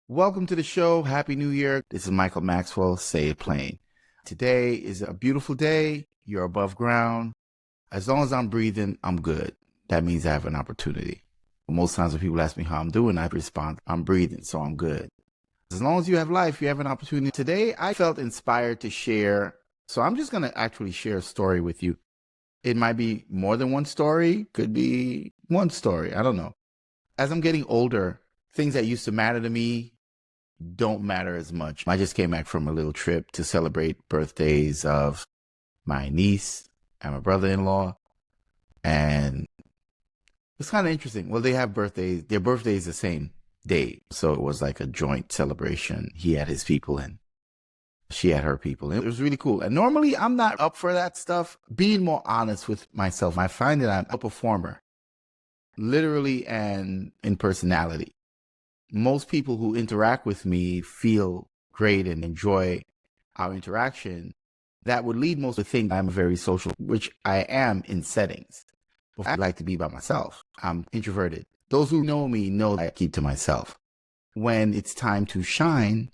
Welcome to the show. Happy New Year. This is Michael Maxwell. Say it plain. Today is a beautiful day. You're above ground. As long as I'm breathing, I'm good. That means I have an opportunity. Most times when people ask me how I'm doing, I respond, I'm breathing, so I'm good. As long as you have life, you have an opportunity. Today, I felt inspired to share. So I'm just going to actually share a story with you. It might be more than one story, could be one story. I don't know. As I'm getting older, things that used to matter to me don't matter as much. I just came back from a little trip to celebrate birthdays of my niece and my brother-in-law. And it's kind of interesting. Well, they have birthdays. Their birthday is the same day. So it was like a joint celebration. He had his people and she had her people. And it was really cool. And normally I'm not up for that stuff. Being more honest with myself, I find that I'm a performer, literally and in personality. Most people who interact with me feel great and enjoy our interaction. That would lead most to think I'm very social, which I am in settings. I like to be by myself. I'm introverted. Those who know me know I keep to myself. When it's time to shine,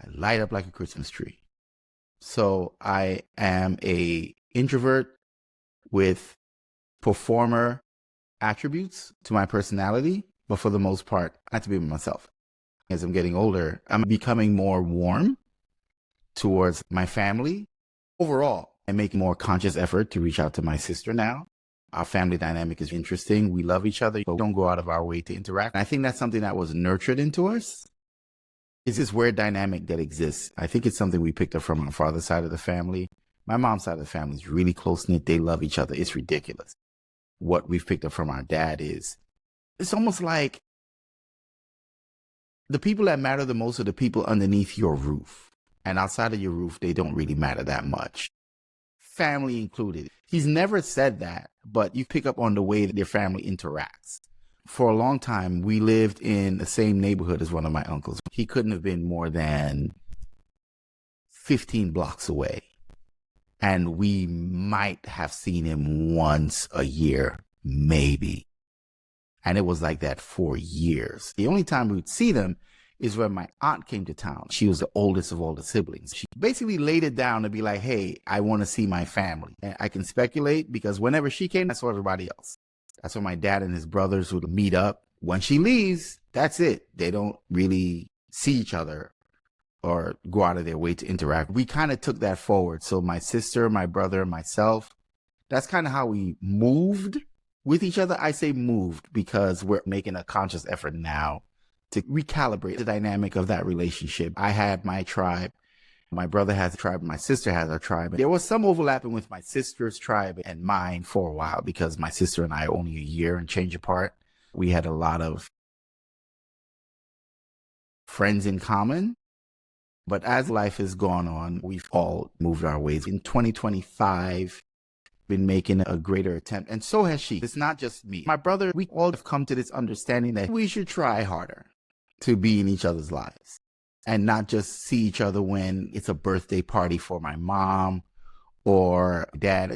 I light up like a Christmas tree. So I am a introvert with performer attributes to my personality. But for the most part, I have to be with myself. As I'm getting older, I'm becoming more warm towards my family. Overall, I make more conscious effort to reach out to my sister now. Our family dynamic is interesting. We love each other, but don't go out of our way to interact. And I think that's something that was nurtured into us. It's this weird dynamic that exists. I think it's something we picked up from our father's side of the family. My mom's side of the family is really close-knit. They love each other. It's ridiculous. What we've picked up from our dad is it's almost like the people that matter the most are the people underneath your roof. And outside of your roof, they don't really matter that much. Family included. He's never said that, but you pick up on the way that your family interacts. For a long time, we lived in the same neighborhood as one of my uncles. He couldn't have been more than 15 blocks away. And we might have seen him once a year, maybe. And it was like that for years. The only time we would see them is when my aunt came to town. She was the oldest of all the siblings. She basically laid it down to be like, hey, I want to see my family. And I can speculate because whenever she came, I saw everybody else. That's when my dad and his brothers would meet up. When she leaves, that's it. They don't really see each other or go out of their way to interact. We kind of took that forward. So my sister, my brother, myself, that's kind of how we moved with each other. I say moved because we're making a conscious effort now to recalibrate the dynamic of that relationship. I had my tribe. My brother has a tribe. My sister has a tribe. There was some overlapping with my sister's tribe and mine for a while because my sister and I are only a year and change apart. We had a lot of friends in common. But as life has gone on, we've all moved our ways. In 2025, been making a greater attempt, and so has she. It's not just me. My brother, we all have come to this understanding that we should try harder to be in each other's lives and not just see each other when it's a birthday party for my mom or dad,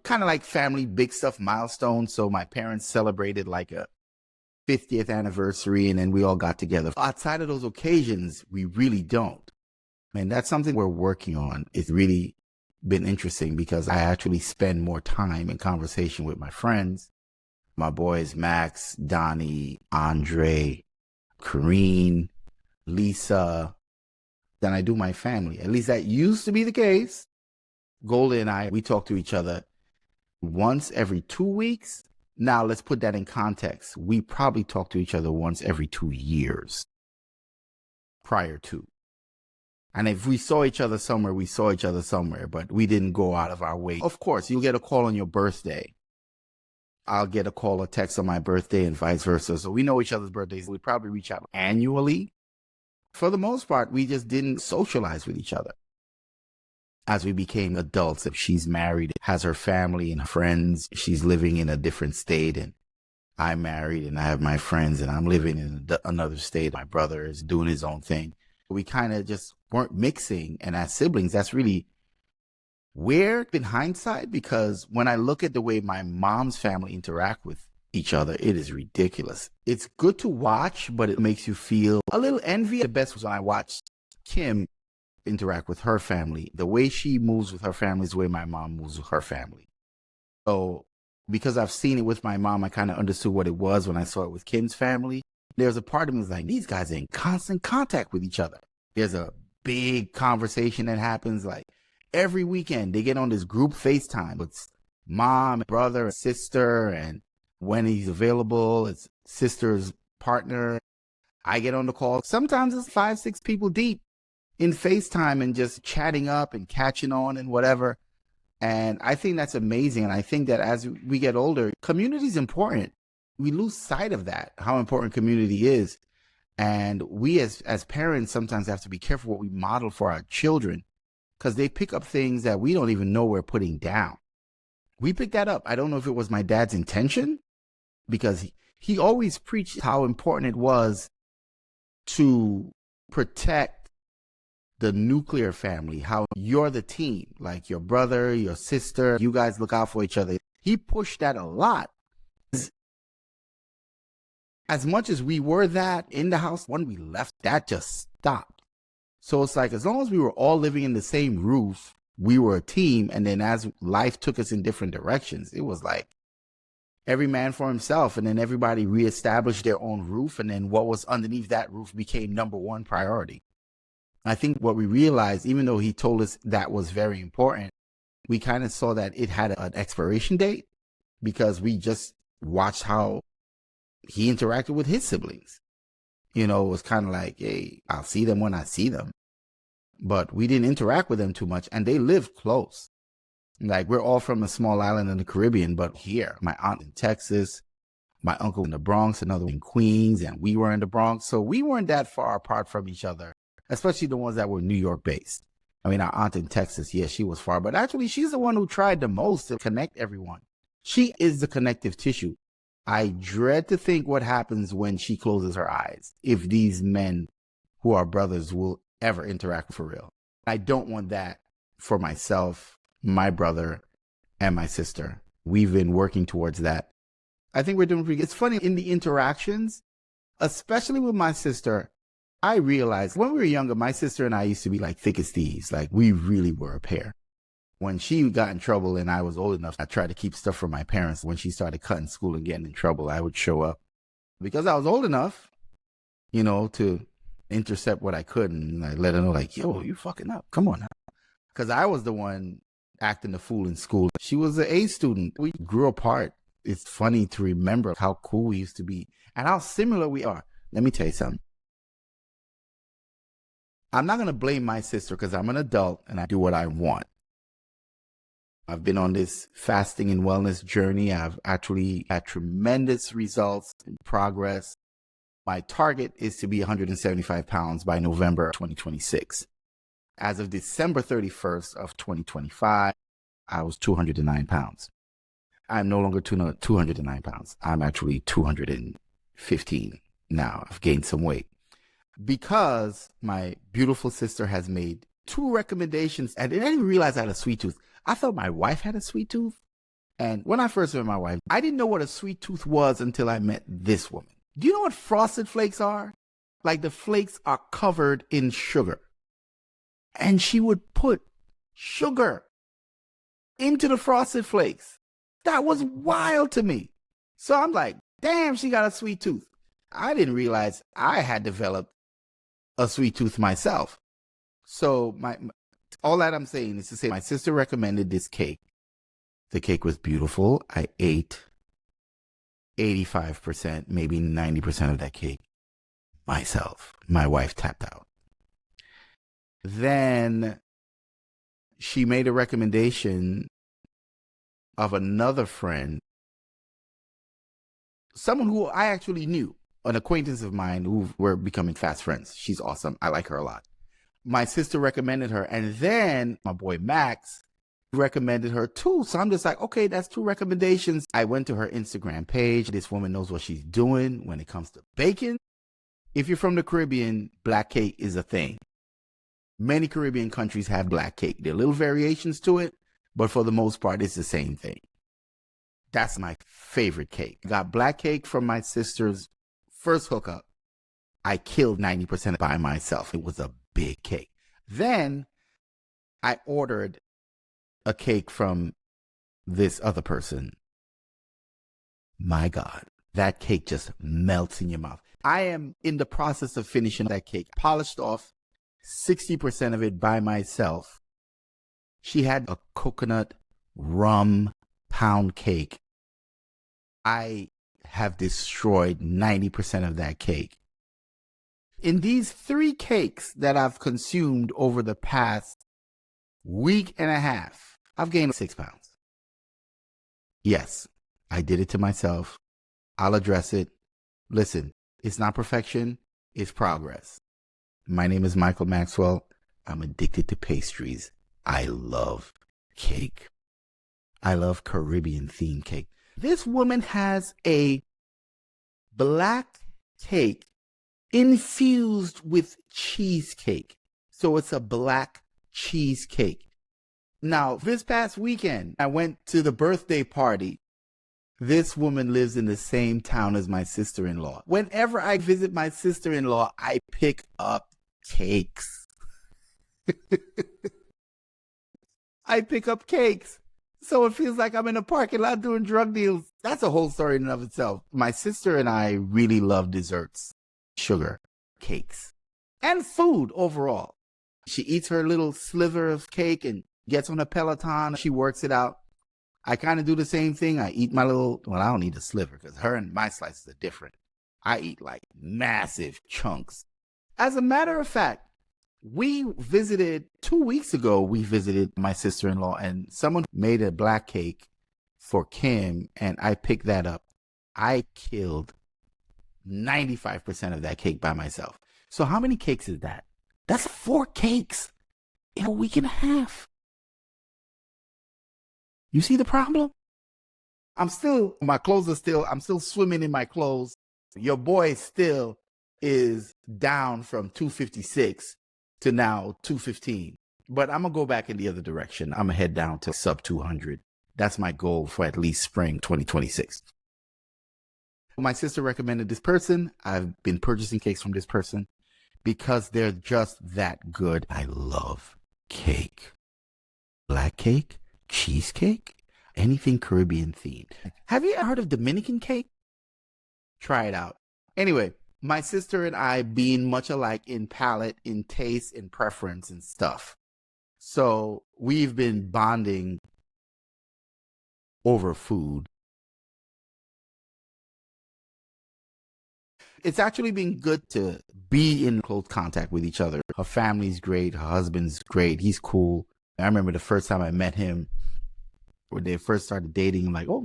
kind of like family big stuff, milestones. So my parents celebrated like a 50th anniversary and then we all got together. Outside of those occasions, we really don't. And that's something we're working on. It's really been interesting because I actually spend more time in conversation with my friends, my boys, Max, Donnie, Andre, Kareen, Lisa, than I do my family. At least that used to be the case. Golda and I, we talk to each other once every 2 weeks. Now let's put that in context. We probably talk to each other once every 2 years prior to. And if we saw each other somewhere, we saw each other somewhere, but we didn't go out of our way. Of course, you'll get a call on your birthday. I'll get a call or text on my birthday and vice versa. So we know each other's birthdays. We probably reach out annually. For the most part, we just didn't socialize with each other. As we became adults, if she's married, has her family and friends, she's living in a different state, and I'm married and I have my friends and I'm living in another state. My brother is doing his own thing. We kind of just weren't mixing. And as siblings, that's really weird in hindsight, because when I look at the way my mom's family interact with each other. It is ridiculous. It's good to watch, but it makes you feel a little envy. The best was when I watched Kim interact with her family. The way she moves with her family is the way my mom moves with her family. So because I've seen it with my mom, I kind of understood what it was when I saw it with Kim's family. There's a part of me that's like, these guys are in constant contact with each other. There's a big conversation that happens like every weekend. They get on this group FaceTime. It's mom, brother, sister, and when he's available, it's sister's partner. I get on the call. Sometimes it's 5, 6 people deep in FaceTime and just chatting up and catching on and whatever. And I think that's amazing. And I think that as we get older, community is important. We lose sight of that, how important community is. And we as parents sometimes have to be careful what we model for our children because they pick up things that we don't even know we're putting down. We picked that up. I don't know if it was my dad's intention because he always preached how important it was to protect the nuclear family, how you're the team, like your brother, your sister, you guys look out for each other. He pushed that a lot. As much as we were that in the house, when we left, that just stopped. So it's like, as long as we were all living in the same roof, we were a team. And then as life took us in different directions, it was like every man for himself. And then everybody reestablished their own roof. And then what was underneath that roof became number one priority. I think what we realized, even though he told us that was very important, we kind of saw that it had an expiration date because we just watched how he interacted with his siblings. You know, it was kind of like, hey, I'll see them when I see them. But we didn't interact with them too much, and they lived close. Like, we're all from a small island in the Caribbean, but here, my aunt in Texas, my uncle in the Bronx, another in Queens, and we were in the Bronx. So we weren't that far apart from each other, especially the ones that were New York based. I mean, our aunt in Texas, yeah, she was far, but actually she's the one who tried the most to connect everyone. She is the connective tissue. I dread to think what happens when she closes her eyes, if these men who are brothers will ever interact for real. I don't want that for myself, my brother, and my sister. We've been working towards that. I think we're doing pretty good. It's funny, in the interactions, especially with my sister, I realized when we were younger, my sister and I used to be like thick as thieves. Like, we really were a pair. When she got in trouble and I was old enough, I tried to keep stuff from my parents. When she started cutting school and getting in trouble, I would show up because I was old enough, you know, to intercept what I could. And I let her know, like, yo, you fucking up. Come on now. Because I was the one acting the fool in school. She was an A student. We grew apart. It's funny to remember how cool we used to be and how similar we are. Let me tell you something. I'm not going to blame my sister because I'm an adult and I do what I want. I've been on this fasting and wellness journey. I've actually had tremendous results and progress. My target is to be 175 pounds by November 2026. As of December 31st of 2025, I was 209 pounds. I'm no longer 209 pounds. I'm actually 215 now. I've gained some weight because my beautiful sister has made 2 recommendations. And I didn't even realize I had a sweet tooth. I thought my wife had a sweet tooth. And when I first met my wife, I didn't know what a sweet tooth was until I met this woman. Do you know what frosted flakes are? Like, the flakes are covered in sugar. And she would put sugar into the frosted flakes. That was wild to me. So I'm like, damn, she got a sweet tooth. I didn't realize I had developed a sweet tooth myself. So all that I'm saying is to say my sister recommended this cake. The cake was beautiful. I ate 85%, maybe 90% of that cake myself. My wife tapped out. Then she made a recommendation of another friend, someone who I actually knew, an acquaintance of mine who were becoming fast friends. She's awesome. I like her a lot. My sister recommended her, and then my boy Max recommended her too. So I'm just like, okay, that's 2 recommendations. I went to her Instagram page. This woman knows what she's doing when it comes to baking. If you're from the Caribbean, black cake is a thing. Many Caribbean countries have black cake. There are little variations to it, but for the most part, it's the same thing. That's my favorite cake. Got black cake from my sister's first hookup. I killed 90% by myself. It was a big cake. Then I ordered a cake from this other person. My God, that cake just melts in your mouth. I am in the process of finishing that cake. Polished off 60% of it by myself. She had a coconut rum pound cake. I have destroyed 90% of that cake. In these 3 cakes that I've consumed over the past week and a half, I've gained 6 pounds. Yes, I did it to myself. I'll address it. Listen, it's not perfection, it's progress. My name is Michael Maxwell. I'm addicted to pastries. I love cake. I love Caribbean themed cake. This woman has a black cake infused with cheesecake. So it's a black cheesecake. Now, this past weekend, I went to the birthday party. This woman lives in the same town as my sister-in-law. Whenever I visit my sister-in-law, I pick up cakes. I pick up cakes. So it feels like I'm in a parking lot doing drug deals. That's a whole story in and of itself. My sister and I really love desserts, sugar, cakes, and food overall. She eats her little sliver of cake and gets on a Peloton. She works it out. I kind of do the same thing. I eat my little, well, I don't eat a sliver because her and my slices are different. I eat like massive chunks. As a matter of fact, we visited 2 weeks ago. We visited my sister-in-law and someone made a black cake for Kim and I picked that up. I killed 95% of that cake by myself. So how many cakes is that? That's 4 cakes in a week and a half. You see the problem? I'm still swimming in my clothes. Your boy still is down from 256 to now 215. But I'm going to go back in the other direction. I'm going to head down to sub 200. That's my goal for at least spring 2026. My sister recommended this person. I've been purchasing cakes from this person because they're just that good. I love cake. Black cake, cheesecake, anything Caribbean themed. Have you heard of Dominican cake? Try it out. Anyway, my sister and I being much alike in palate, in taste, in preference and stuff. So we've been bonding over food. It's actually been good to be in close contact with each other. Her family's great. Her husband's great. He's cool. I remember the first time I met him, when they first started dating, I'm like, oh,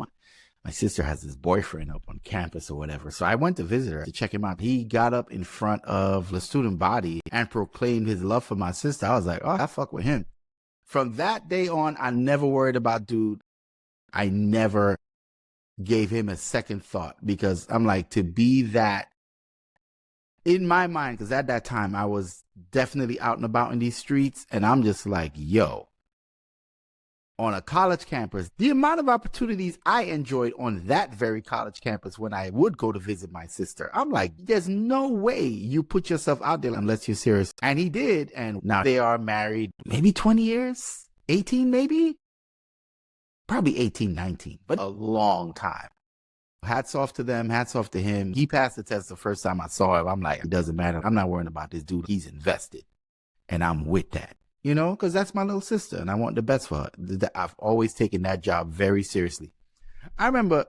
my sister has this boyfriend up on campus or whatever. So I went to visit her to check him out. He got up in front of the student body and proclaimed his love for my sister. I was like, oh, I fuck with him. From that day on, I never worried about dude. I never gave him a second thought because I'm like, to be that in my mind, because at that time I was definitely out and about in these streets and I'm just like, yo, on a college campus, the amount of opportunities I enjoyed on that very college campus when I would go to visit my sister. I'm like, there's no way you put yourself out there unless you're serious. And he did. And now they are married maybe 20 years, 18 maybe, probably 18, 19, but a long time. Hats off to them. Hats off to him. He passed the test the first time I saw him. I'm like, it doesn't matter. I'm not worrying about this dude. He's invested and I'm with that. You know, because that's my little sister and I want the best for her. I've always taken that job very seriously. I remember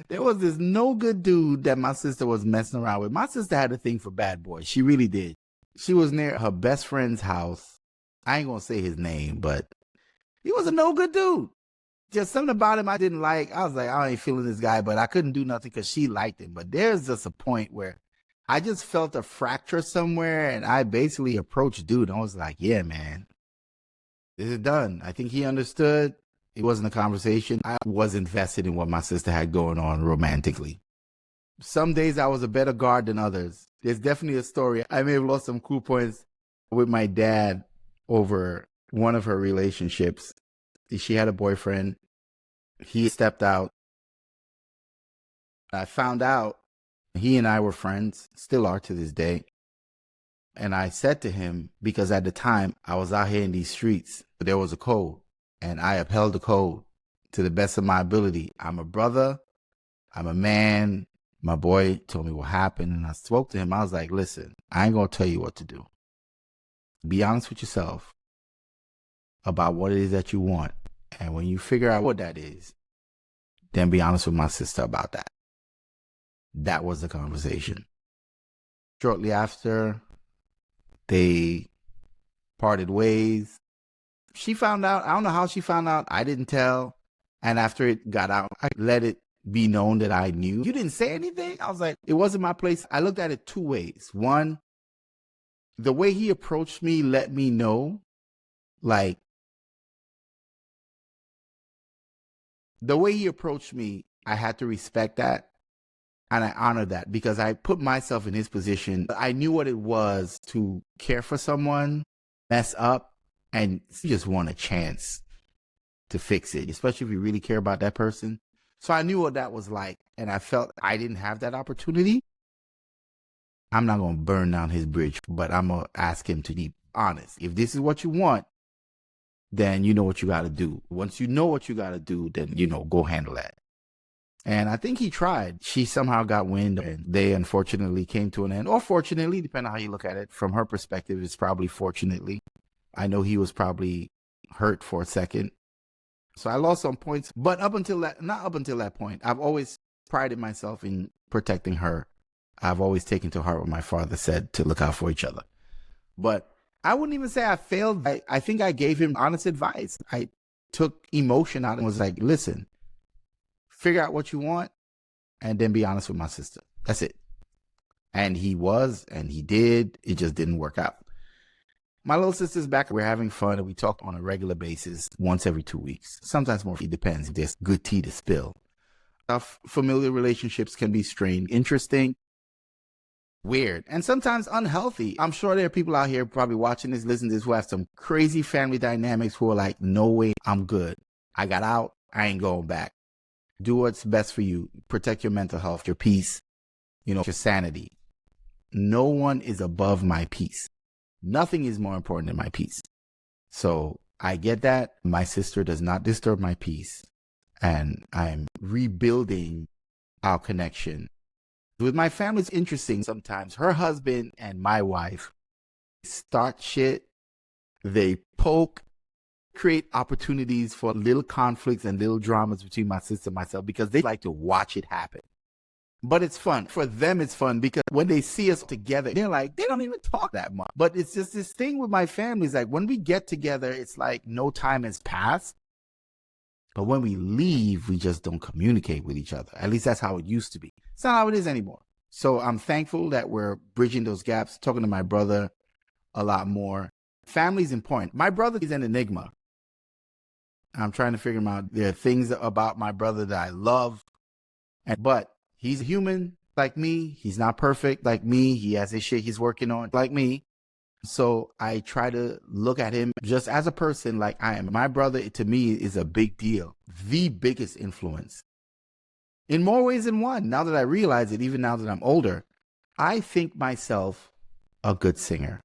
there was this no good dude that my sister was messing around with. My sister had a thing for bad boys. She really did. She was near her best friend's house. I ain't going to say his name, but he was a no good dude. Just something about him I didn't like. I was like, I ain't feeling this guy, but I couldn't do nothing because she liked him. But there's just a point where I just felt a fracture somewhere and I basically approached dude. I was like, yeah, man, this is done. I think he understood. It wasn't a conversation. I was invested in what my sister had going on romantically. Some days I was a better guard than others. There's definitely a story. I may have lost some cool points with my dad over one of her relationships. She had a boyfriend. He stepped out. I found out he and I were friends, still are to this day. And I said to him, because at the time I was out here in these streets, there was a code and I upheld the code to the best of my ability. I'm a brother. I'm a man. My boy told me what happened and I spoke to him. I was like, listen, I ain't going to tell you what to do. Be honest with yourself about what it is that you want. And when you figure out what that is, then be honest with my sister about that. That was the conversation. Shortly after, they parted ways. She found out. I don't know how she found out. I didn't tell. And after it got out, I let it be known that I knew. You didn't say anything? I was like, it wasn't my place. I looked at it two ways. One, the way he approached me let me know, like, the way he approached me, I had to respect that. And I honor that because I put myself in his position. I knew what it was to care for someone, mess up, and you just want a chance to fix it, especially if you really care about that person. So I knew what that was like, and I felt I didn't have that opportunity. I'm not going to burn down his bridge, but I'm going to ask him to be honest. If this is what you want, then you know what you got to do. Once you know what you got to do, then, go handle that. And I think he tried. She somehow got wind and they unfortunately came to an end. Or fortunately, depending on how you look at it. From her perspective, it's probably fortunately. I know he was probably hurt for a second. So I lost some points. But not up until that point, I've always prided myself in protecting her. I've always taken to heart what my father said, to look out for each other. But I wouldn't even say I failed. I think I gave him honest advice. I took emotion out and was like, listen, figure out what you want and then be honest with my sister. That's it. And he was, and he did. It just didn't work out. My little sister's back. We're having fun and we talk on a regular basis once every 2 weeks. Sometimes more. It depends if there's good tea to spill. Our familiar relationships can be strained, interesting, weird, and sometimes unhealthy. I'm sure there are people out here probably watching this, listening to this, who have some crazy family dynamics who are like, no way, I'm good. I got out. I ain't going back. Do what's best for you. Protect your mental health, your peace, your sanity. No one is above my peace. Nothing is more important than my peace. So I get that. My sister does not disturb my peace. And I'm rebuilding our connection. With my family, it's interesting. Sometimes her husband and my wife start shit. They poke, create opportunities for little conflicts and little dramas between my sister and myself because they like to watch it happen. But it's fun. For them, it's fun because when they see us together, they're like, they don't even talk that much. But it's just this thing with my family. It's like when we get together, it's like no time has passed. But when we leave, we just don't communicate with each other. At least that's how it used to be. It's not how it is anymore. So I'm thankful that we're bridging those gaps, talking to my brother a lot more. Family's important. My brother is an enigma. I'm trying to figure him out. There are things about my brother that I love, but he's human like me. He's not perfect like me. He has his shit he's working on like me. So I try to look at him just as a person like I am. My brother, to me, is a big deal. The biggest influence. In more ways than one. Now that I realize it, even now that I'm older, I think myself a good singer.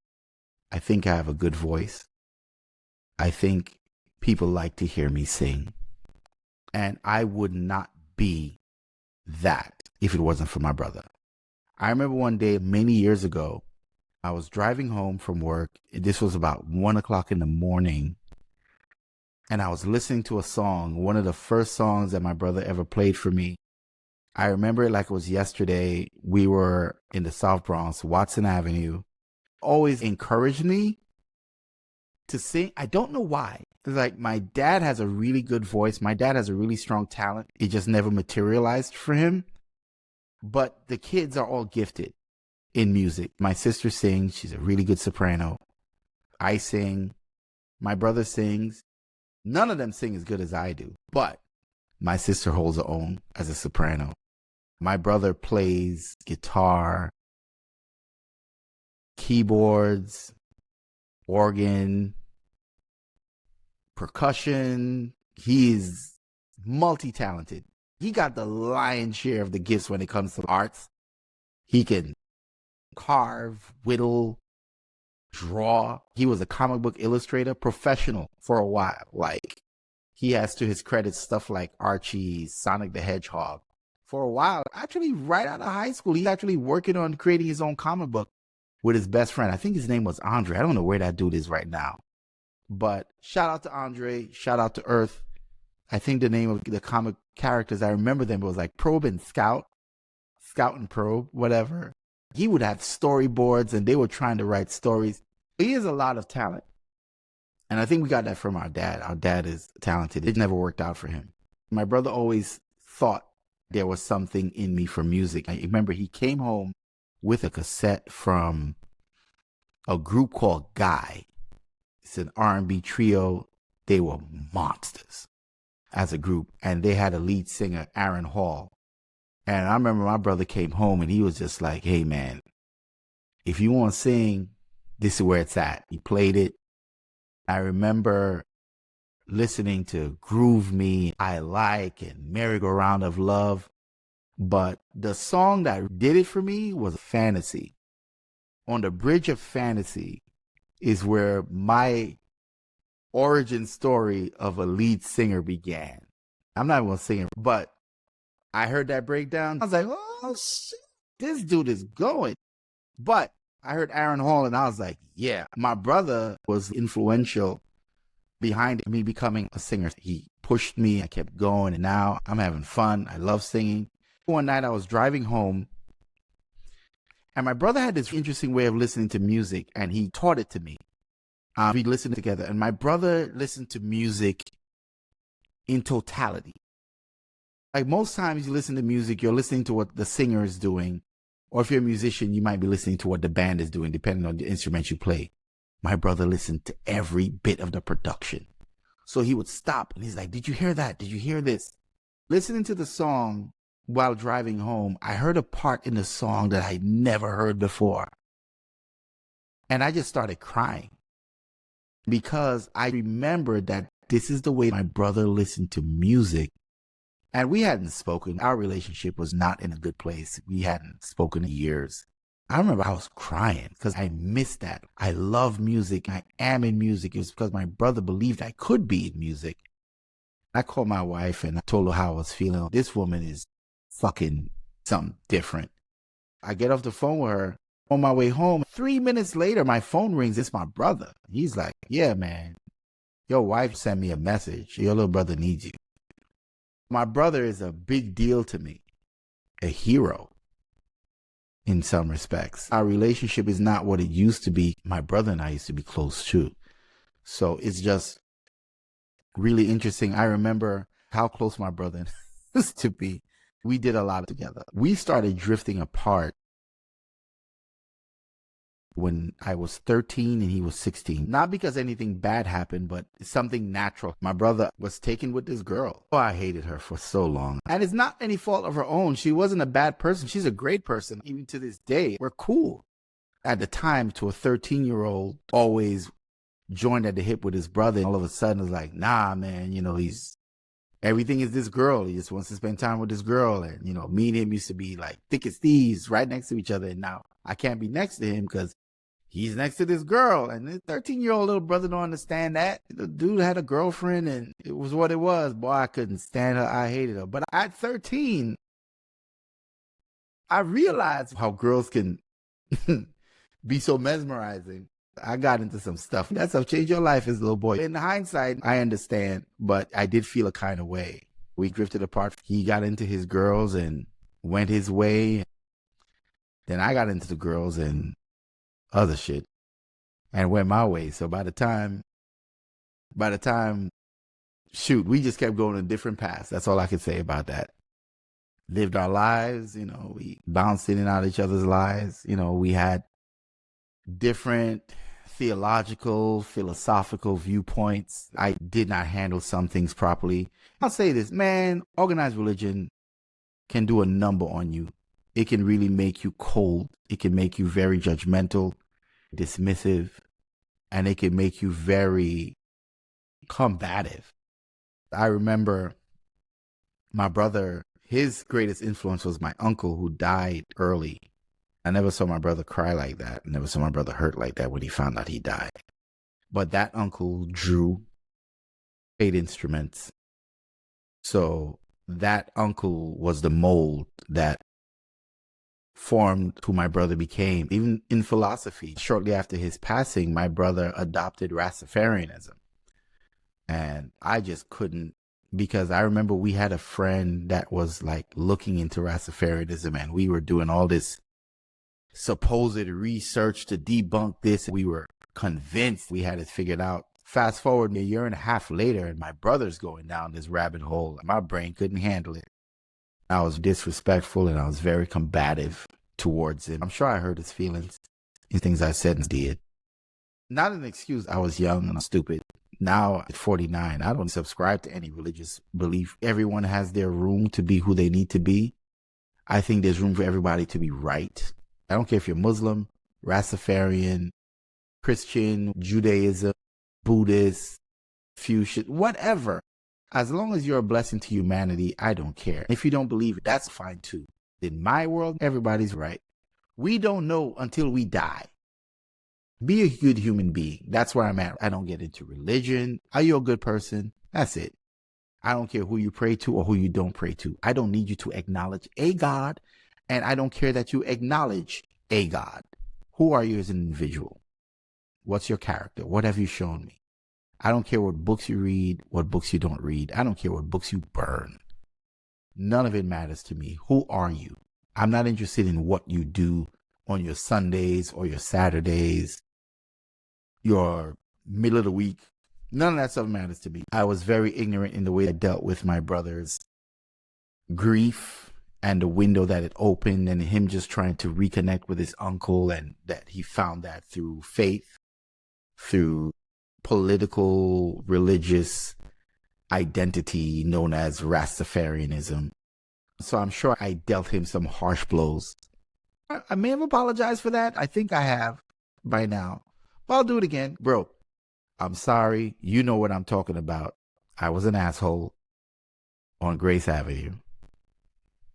I think I have a good voice. I think people like to hear me sing. And I would not be that if it wasn't for my brother. I remember one day many years ago, I was driving home from work. This was about 1 o'clock in the morning. And I was listening to a song, one of the first songs that my brother ever played for me. I remember it like it was yesterday. We were in the South Bronx, Watson Avenue. Always encouraged me to sing. I don't know why. It's like my dad has a really good voice. My dad has a really strong talent. It just never materialized for him. But the kids are all gifted in music. My sister sings. She's a really good soprano. I sing. My brother sings. None of them sing as good as I do. But my sister holds her own as a soprano. My brother plays guitar, keyboards, organ, percussion, He's multi-talented. He got the lion's share of the gifts when it comes to arts. He can carve, whittle, draw. He was a comic book illustrator, professional for a while. Like, he has to his credit stuff like Archie, Sonic the Hedgehog. For a while, actually right out of high school, he's actually working on creating his own comic book with his best friend. I think his name was Andre. I don't know where that dude is right now. But shout out to Andre, shout out to Earth. I think the name of the comic characters, I remember them, it was like Probe and Scout, Scout and Probe, whatever. He would have storyboards and they were trying to write stories. He has a lot of talent. And I think we got that from our dad. Our dad is talented. It never worked out for him. My brother always thought there was something in me for music. I remember he came home with a cassette from a group called Guy. It's an R&B trio. They were monsters as a group. And they had a lead singer, Aaron Hall. And I remember my brother came home and he was just like, hey, man, if you want to sing, this is where it's at. He played it. I remember listening to Groove Me, I Like, and Merry-Go-Round of Love. But the song that did it for me was Fantasy. On the bridge of Fantasy is where my origin story of a lead singer began. I'm not going to sing it, but I heard that breakdown. I was like, oh, shit, this dude is going. But I heard Aaron Hall and I was like, yeah, my brother was influential behind me becoming a singer. He pushed me. I kept going and now I'm having fun. I love singing. One night I was driving home and my brother had this interesting way of listening to music and he taught it to me. We listened together and my brother listened to music in totality. Like most times you listen to music, you're listening to what the singer is doing. Or if you're a musician, you might be listening to what the band is doing, depending on the instrument you play. My brother listened to every bit of the production. So he would stop and he's like, did you hear that? Did you hear this? Listening to the song while driving home, I heard a part in the song that I never heard before. And I just started crying because I remembered that this is the way my brother listened to music. And we hadn't spoken. Our relationship was not in a good place. We hadn't spoken in years. I remember I was crying because I missed that. I love music. I am in music. It was because my brother believed I could be in music. I called my wife and I told her how I was feeling. This woman is fucking something different. I get off the phone with her. On my way home, 3 minutes later, my phone rings. It's my brother. He's like, yeah, man, your wife sent me a message. Your little brother needs you. My brother is a big deal to me, a hero in some respects. Our relationship is not what it used to be. My brother and I used to be close too. So it's just really interesting. I remember how close my brother used to be. We did a lot together. We started drifting apart when I was 13 and he was 16. Not because anything bad happened, but something natural. My brother was taken with this girl. Oh, I hated her for so long. And it's not any fault of her own. She wasn't a bad person. She's a great person. Even to this day, we're cool. At the time, to a 13-year-old, always joined at the hip with his brother. And all of a sudden, it's like, nah, man, everything is this girl. He just wants to spend time with this girl. And, me and him used to be like thick as thieves right next to each other. And now I can't be next to him because he's next to this girl. And the 13-year-old little brother don't understand that. The dude had a girlfriend and it was what it was. Boy, I couldn't stand her. I hated her. But at 13, I realized how girls can be so mesmerizing. I got into some stuff. That stuff changed your life as a little boy. In hindsight, I understand, but I did feel a kind of way. We drifted apart. He got into his girls and went his way. Then I got into the girls and other shit and went my way. So by the time, shoot, we just kept going in different paths. That's all I could say about that. Lived our lives, we bounced in and out of each other's lives. We had different theological, philosophical viewpoints. I did not handle some things properly. I'll say this, man, organized religion can do a number on you. It can really make you cold. It can make you very judgmental, dismissive, and it can make you very combative. I remember my brother, his greatest influence was my uncle who died early. I never saw my brother cry like that. I never saw my brother hurt like that when he found out he died. But that uncle drew, played instruments. So that uncle was the mold that formed who my brother became. Even in philosophy, shortly after his passing, my brother adopted Rastafarianism. And I just couldn't, because I remember we had a friend that was like looking into Rastafarianism, and we were doing all this supposed research to debunk this. We were convinced we had it figured out. Fast forward a year and a half later, and my brother's going down this rabbit hole. My brain couldn't handle it. I was disrespectful and I was very combative towards him. I'm sure I hurt his feelings in things I said and did. Not an excuse. I was young and stupid. Now at 49, I don't subscribe to any religious belief. Everyone has their room to be who they need to be. I think there's room for everybody to be right. I don't care if you're Muslim, Rastafarian, Christian, Judaism, Buddhist, fusion, whatever. As long as you're a blessing to humanity, I don't care. If you don't believe it, that's fine too. In my world, everybody's right. We don't know until we die. Be a good human being. That's where I'm at. I don't get into religion. Are you a good person? That's it. I don't care who you pray to or who you don't pray to. I don't need you to acknowledge a God, and I don't care that you acknowledge a God. Who are you as an individual? What's your character? What have you shown me? I don't care what books you read, what books you don't read. I don't care what books you burn. None of it matters to me. Who are you? I'm not interested in what you do on your Sundays or your Saturdays, your middle of the week. None of that stuff matters to me. I was very ignorant in the way I dealt with my brother's grief and the window that it opened, and him just trying to reconnect with his uncle, and that he found that through faith, through political, religious identity known as Rastafarianism. So I'm sure I dealt him some harsh blows. I may have apologized for that. I think I have by now. But I'll do it again. Bro, I'm sorry. You know what I'm talking about. I was an asshole on Grace Avenue.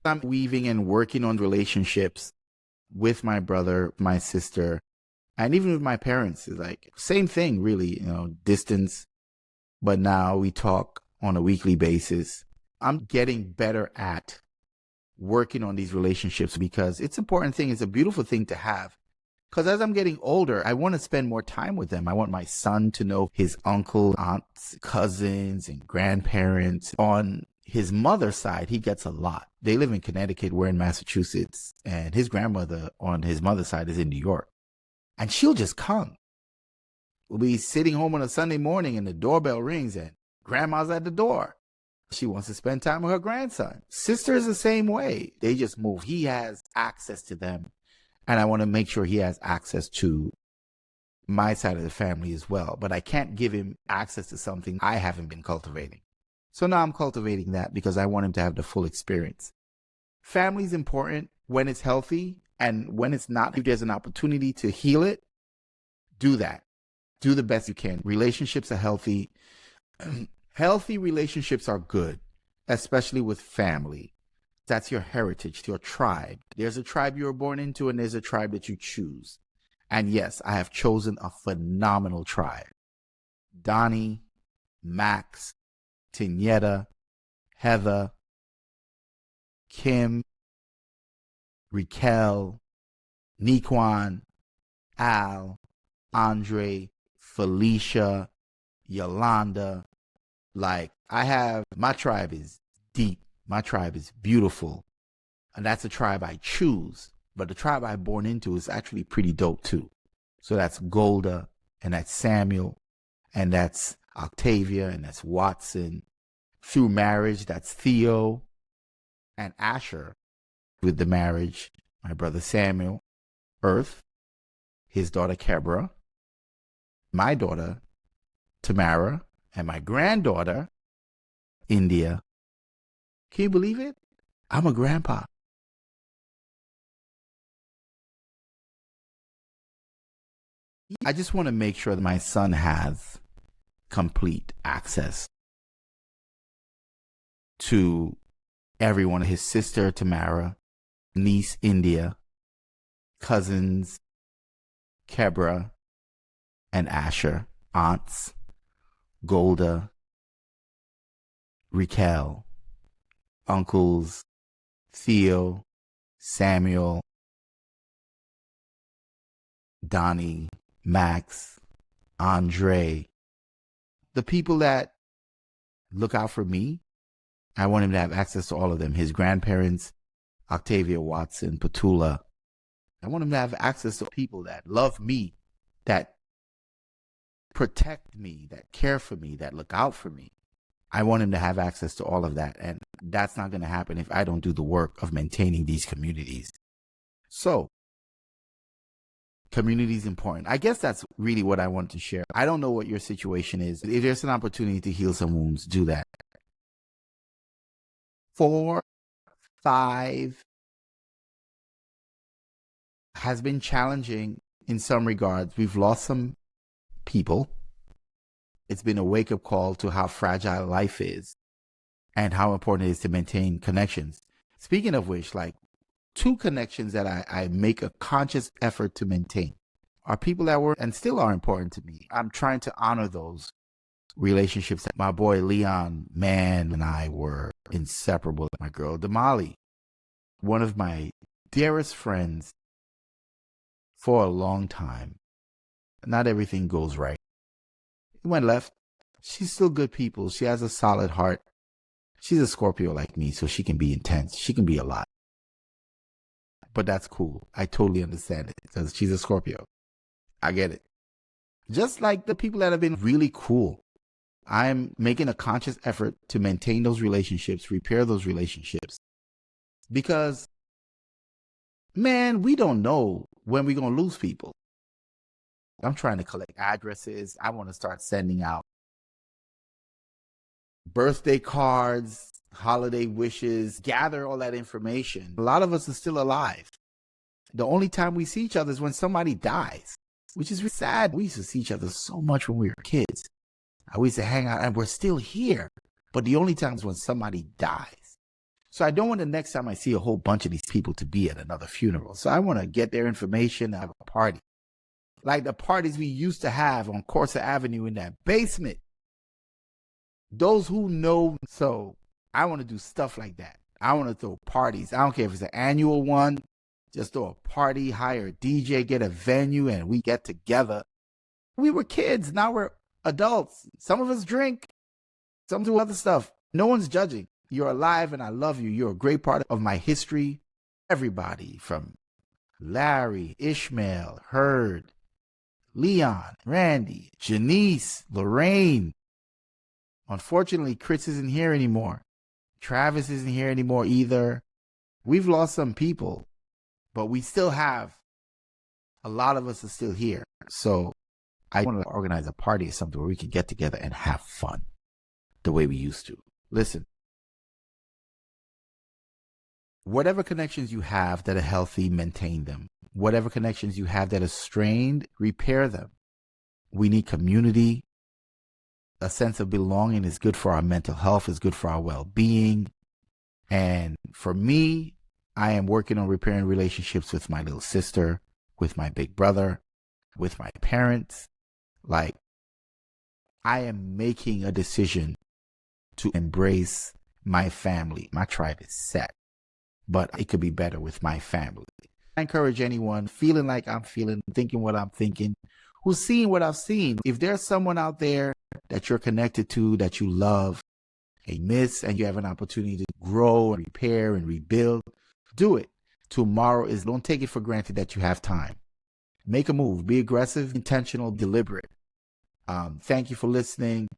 I'm weaving and working on relationships with my brother, my sister, and even with my parents. It's like same thing, really, distance. But now we talk on a weekly basis. I'm getting better at working on these relationships because it's an important thing. It's a beautiful thing to have. Because as I'm getting older, I want to spend more time with them. I want my son to know his uncle, aunts, cousins, and grandparents. On his mother's side, he gets a lot. They live in Connecticut, we're in Massachusetts, and his grandmother on his mother's side is in New York. And she'll just come. We'll be sitting home on a Sunday morning and the doorbell rings and grandma's at the door. She wants to spend time with her grandson. Sister is the same way. They just move. He has access to them. And I want to make sure he has access to my side of the family as well. But I can't give him access to something I haven't been cultivating. So now I'm cultivating that because I want him to have the full experience. Family is important when it's healthy, and when it's not, if there's an opportunity to heal it, do that. Do the best you can. Relationships are healthy. Healthy relationships are good, especially with family. That's your heritage, your tribe. There's a tribe you were born into, and there's a tribe that you choose. And yes, I have chosen a phenomenal tribe. Donnie, Max, Tignetta, Heather, Kim, Raquel, Niquan, Al, Andre, Felicia, Yolanda. Like, my tribe is deep. My tribe is beautiful. And that's a tribe I choose. But the tribe I'm born into is actually pretty dope too. So that's Golda, and that's Samuel, and that's Octavia, and that's Watson. Through marriage, that's Theo and Asher. With the marriage, my brother Samuel, Earth, his daughter Kebra, my daughter Tamara, and my granddaughter India. Can you believe it? I'm a grandpa. I just want to make sure that my son has complete access to everyone, his sister Tamara, niece India, cousins Kebra and Asher, aunts Golda, Raquel, uncles Theo, Samuel, Donnie, Max, Andre, the people that look out for me. I want him to have access to all of them. His grandparents, Octavia Watson, Petula. I want him to have access to people that love me, that protect me, that care for me, that look out for me. I want him to have access to all of that. And that's not going to happen if I don't do the work of maintaining these communities. So, community is important. I guess that's really what I want to share. I don't know what your situation is. If there's an opportunity to heal some wounds, do that. 4, 5 has been challenging in some regards. We've lost some people. It's been a wake-up call to how fragile life is and how important it is to maintain connections. Speaking of which, like 2 connections that I make a conscious effort to maintain are people that were and still are important to me. I'm trying to honor those relationships. My boy Leon Mann and I were inseparable. My girl Damali, one of my dearest friends for a long time. Not everything goes right. It went left. She's still good people. She has a solid heart. She's a Scorpio like me, so she can be intense. She can be a lot. But that's cool. I totally understand it because she's a Scorpio. I get it. Just like the people that have been really cool. I'm making a conscious effort to maintain those relationships, repair those relationships. Because, man, we don't know when we're going to lose people. I'm trying to collect addresses. I want to start sending out birthday cards, holiday wishes, gather all that information. A lot of us are still alive. The only time we see each other is when somebody dies, which is really sad. We used to see each other so much when we were kids. We used to hang out and we're still here. But the only time is when somebody dies. So I don't want the next time I see a whole bunch of these people to be at another funeral. So I want to get their information and have a party. Like the parties we used to have on Corsa Avenue in that basement. Those who know. So I want to do stuff like that. I want to throw parties. I don't care if it's an annual one. Just throw a party, hire a DJ, get a venue, and we get together. We were kids. Now we're adults. Some of us drink. Some do other stuff. No one's judging. You're alive and I love you. You're a great part of my history. Everybody from Larry, Ishmael, Hurd, Leon, Randy, Janice, Lorraine. Unfortunately, Chris isn't here anymore. Travis isn't here anymore either. We've lost some people, but we still have, a lot of us are still here. So I want to organize a party or something where we can get together and have fun the way we used to. Listen, whatever connections you have that are healthy, maintain them. Whatever connections you have that are strained, repair them. We need community. A sense of belonging is good for our mental health, is good for our well-being. And for me, I am working on repairing relationships with my little sister, with my big brother, with my parents. Like, I am making a decision to embrace my family. My tribe is set, but it could be better with my family. I encourage anyone feeling like I'm feeling, thinking what I'm thinking, who's seeing what I've seen. If there's someone out there that you're connected to, that you love, a miss, and you have an opportunity to grow and repair and rebuild, do it. Tomorrow is, don't take it for granted that you have time. Make a move. Be aggressive, intentional, deliberate. Thank you for listening.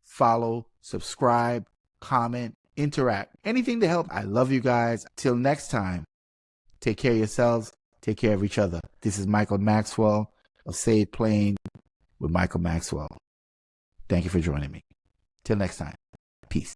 Follow, subscribe, comment, interact. Anything to help. I love you guys. Till next time, take care of yourselves. Take care of each other. This is Michael Maxwell of Say It Plain with Michael Maxwell. Thank you for joining me. Till next time. Peace.